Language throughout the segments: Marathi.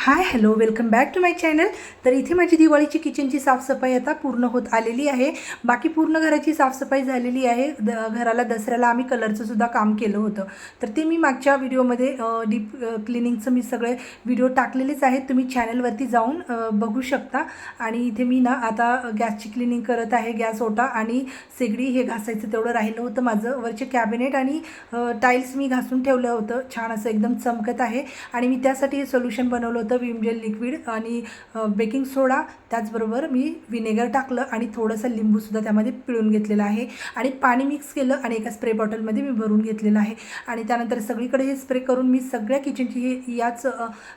High hello welcome back to my channel. तर इथे माझी दिवाळीची किचनची साफसफाई आता पूर्ण होत आलेली आहे। बाकी पूर्ण घराची साफसफाई झालेली आहे। घराला दसऱ्याला आम्ही कलरचं सुद्धा काम केलं होतं, तर ते मी मागच्या व्हिडिओमध्ये डीप क्लिनिंगचं मी सगळे व्हिडिओ टाकलेलेच आहेत, तुम्ही चॅनलवरती जाऊन बघू शकता। आणि इथे मी ना आता गॅसची क्लिनिंग करत आहे। गॅस ओटा आणि शेगडी हे घासायचं तेवढं राहिलं होतं माझं। वरचे कॅबिनेट आणि टाईल्स मी घासून ठेवलं होतं, छान असं एकदम चमकत आहे। आणि मी त्यासाठी हे सोल्युशन बनवलं होतं, विम जेल लिक्विड आणि बेकिंग सोडा, त्याचबरोबर मी विनेगर टाकलं आणि थोडंसं लिंबूसुद्धा त्यामध्ये पिळून घेतलेलं आहे आणि पाणी मिक्स केलं आणि एका स्प्रे बॉटलमध्ये मी भरून घेतलेलं आहे। आणि त्यानंतर सगळीकडे हे स्प्रे करून मी सगळ्या किचनची हे याच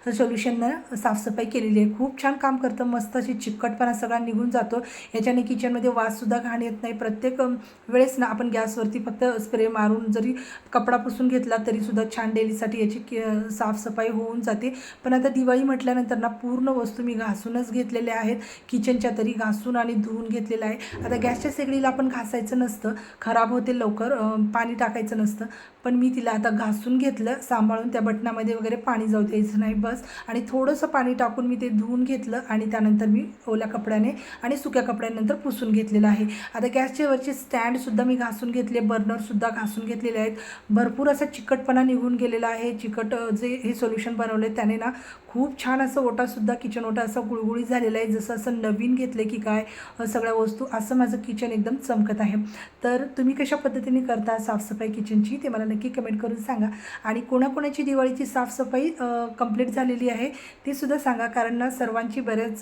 सोल्युशननं साफसफाई केलेली आहे। खूप छान काम करतं, मस्त अशी चिकटपणा सगळा निघून जातो। याच्याने किचनमध्ये वाससुद्धा घाण येत नाही। प्रत्येक वेळेस ना आपण गॅसवरती फक्त स्प्रे मारून जरी कपडा पुसून घेतला तरीसुद्धा छान डेलीसाठी याची साफसफाई होऊन जाते। पण आता दिवाळी म्हटल्यानंतर ना पूर्ण वस्तू मी घासूनच घेतलेल्या आहेत, किचनच्या तरी घासून आणि धुवून घेतलेलं आहे। आता गॅसच्या शेगडीला आपण घासायचं नसतं, खराब होते लवकर, पाणी टाकायचं नसतं, पण मी तिला आता घासून घेतलं, सांभाळून त्या बटनामध्ये वगैरे पाणी जाऊ द्यायचं नाही बस। आणि थोडंसं पाणी टाकून मी ते धुवून घेतलं आणि त्यानंतर मी ओल्या कपड्याने आणि सुक्या कपड्यानंतर पुसून घेतलेलं आहे। आता गॅसच्या वरचे स्टँडसुद्धा मी घासून घेतले, बर्नरसुद्धा घासून घेतलेले आहेत। भरपूर असा चिकटपणा निघून गेलेला आहे। चिकट जे हे सोल्युशन बनवले त्याने ना खूप छान असं ओटासुद्धा, किचन ओटा असा गुळगुळीत झालेला आहे, जसं असं नवीन घेतले की काय सगळ्या वस्तू, असं माझं किचन एकदम चमकत आहे। तर तुम्ही कशा पद्धतीने करता साफसफाई किचनची ते मला नक्की कमेंट करून सांगा। आणि कोणाकोणाची दिवाळीची साफसफाई कंप्लीट झालेली आहे ते सुद्धा सांगा, कारण ना सर्वांची बऱ्याच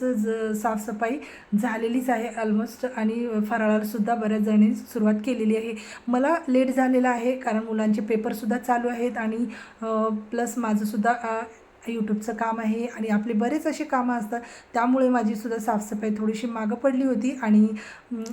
साफसफाई झालेलीच आहे ऑलमोस्ट। आणि फराळालासुद्धा बऱ्याच जणांनी सुरुवात केलेली आहे। मला लेट झालेला आहे कारण मुलांचे पेपरसुद्धा चालू आहेत आणि प्लस माझंसुद्धा यूट्यूबचं काम आहे आणि आपले बरेच असे कामं असतात, त्यामुळे माझीसुद्धा साफसफाई थोडीशी मागं पडली होती आणि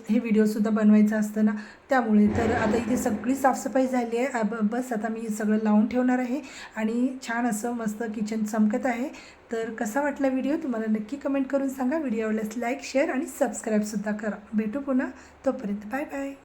हे व्हिडिओसुद्धा बनवायचं असतं ना, त्यामुळे। तर आता इथे सगळी साफसफाई झाली आहे, बस आता मी सगळं लावून ठेवणार आहे आणि छान असं मस्त किचन चमकत आहे। तर कसा वाटला व्हिडिओ तुम्हाला नक्की कमेंट करून सांगा। व्हिडिओ आवडल्यास लाईक, शेअर आणि सबस्क्राईबसुद्धा करा। भेटू पुन्हा, तोपर्यंत बाय बाय।